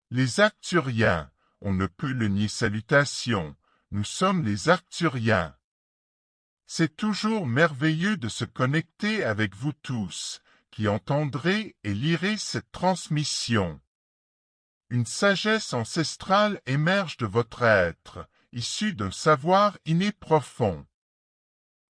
Les Arcturiens, on ne peut le nier. Salutations, nous sommes les Arcturiens. C'est toujours merveilleux de se connecter avec vous tous, qui entendrez et lirez cette transmission. Une sagesse ancestrale émerge de votre être, issue d'un savoir inné profond.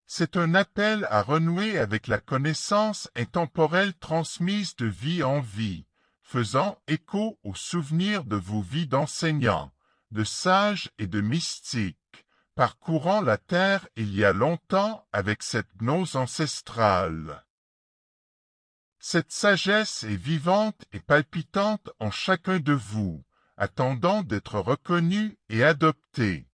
C'est un appel à renouer avec la connaissance intemporelle transmise de vie en vie, faisant écho aux souvenirs de vos vies d'enseignants, de sages et de mystiques, parcourant la terre il y a longtemps avec cette gnose ancestrale. Cette sagesse est vivante et palpitante en chacun de vous, attendant d'être reconnue et adoptée.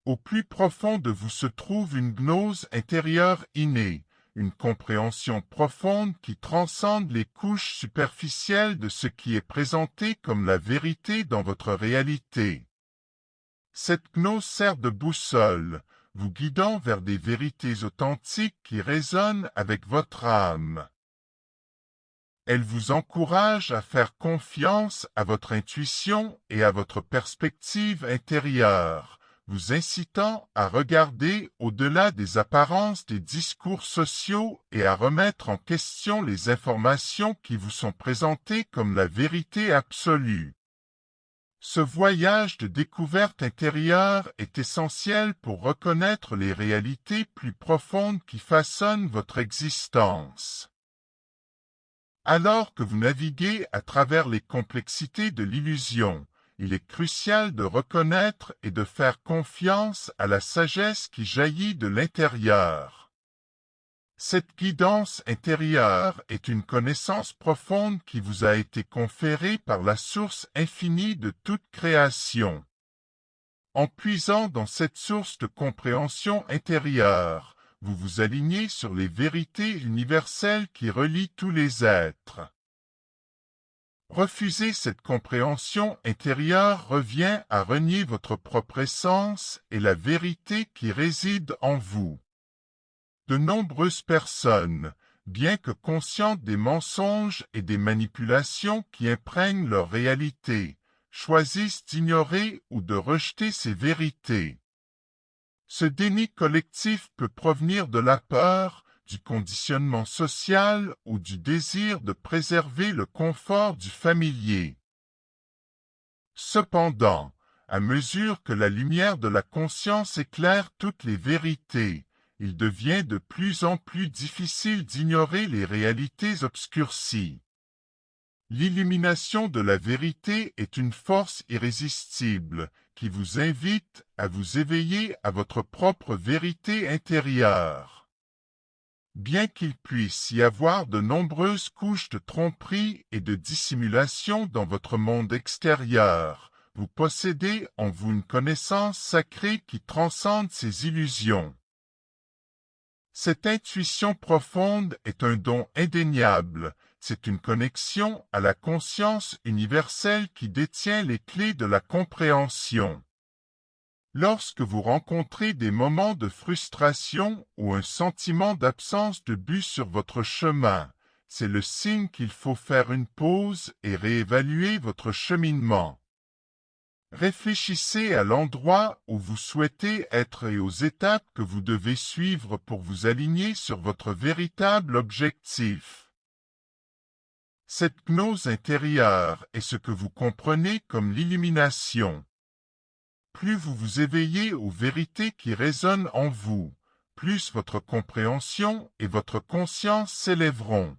Au plus profond de vous se trouve une gnose intérieure innée, une compréhension profonde qui transcende les couches superficielles de ce qui est présenté comme la vérité dans votre réalité. Cette gnose sert de boussole, vous guidant vers des vérités authentiques qui résonnent avec votre âme. Elle vous encourage à faire confiance à votre intuition et à votre perspective intérieure, vous incitant à regarder au-delà des apparences des discours sociaux et à remettre en question les informations qui vous sont présentées comme la vérité absolue. Ce voyage de découverte intérieure est essentiel pour reconnaître les réalités plus profondes qui façonnent votre existence. Alors que vous naviguez à travers les complexités de l'illusion, il est crucial de reconnaître et de faire confiance à la sagesse qui jaillit de l'intérieur. Cette guidance intérieure est une connaissance profonde qui vous a été conférée par la source infinie de toute création. En puisant dans cette source de compréhension intérieure, vous vous alignez sur les vérités universelles qui relient tous les êtres. Refuser cette compréhension intérieure revient à renier votre propre essence et la vérité qui réside en vous. De nombreuses personnes, bien que conscientes des mensonges et des manipulations qui imprègnent leur réalité, choisissent d'ignorer ou de rejeter ces vérités. Ce déni collectif peut provenir de la peur, du conditionnement social ou du désir de préserver le confort du familier. Cependant, à mesure que la lumière de la conscience éclaire toutes les vérités, il devient de plus en plus difficile d'ignorer les réalités obscurcies. L'illumination de la vérité est une force irrésistible qui vous invite à vous éveiller à votre propre vérité intérieure. Bien qu'il puisse y avoir de nombreuses couches de tromperie et de dissimulation dans votre monde extérieur, vous possédez en vous une connaissance sacrée qui transcende ces illusions. Cette intuition profonde est un don indéniable, c'est une connexion à la conscience universelle qui détient les clés de la compréhension. Lorsque vous rencontrez des moments de frustration ou un sentiment d'absence de but sur votre chemin, c'est le signe qu'il faut faire une pause et réévaluer votre cheminement. Réfléchissez à l'endroit où vous souhaitez être et aux étapes que vous devez suivre pour vous aligner sur votre véritable objectif. Cette gnose intérieure est ce que vous comprenez comme l'illumination. Plus vous vous éveillez aux vérités qui résonnent en vous, plus votre compréhension et votre conscience s'élèveront.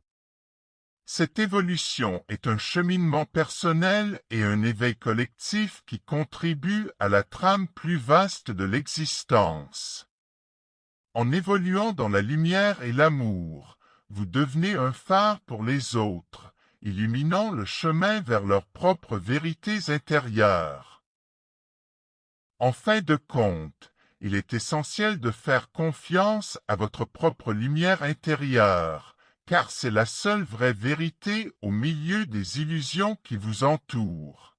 Cette évolution est un cheminement personnel et un éveil collectif qui contribue à la trame plus vaste de l'existence. En évoluant dans la lumière et l'amour, vous devenez un phare pour les autres, illuminant le chemin vers leurs propres vérités intérieures. En fin de compte, il est essentiel de faire confiance à votre propre lumière intérieure, car c'est la seule vraie vérité au milieu des illusions qui vous entourent.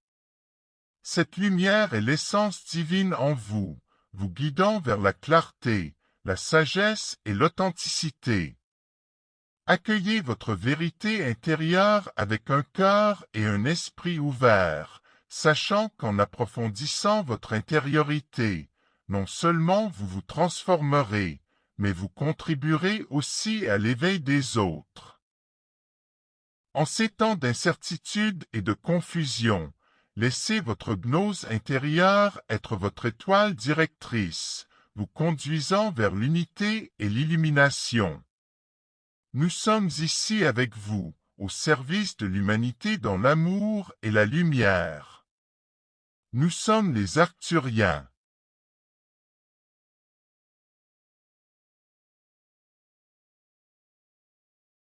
Cette lumière est l'essence divine en vous, vous guidant vers la clarté, la sagesse et l'authenticité. Accueillez votre vérité intérieure avec un cœur et un esprit ouverts, sachant qu'en approfondissant votre intériorité, non seulement vous vous transformerez, mais vous contribuerez aussi à l'éveil des autres. En ces temps d'incertitude et de confusion, laissez votre gnose intérieure être votre étoile directrice, vous conduisant vers l'unité et l'illumination. Nous sommes ici avec vous, au service de l'humanité dans l'amour et la lumière. Nous sommes les Arcturiens.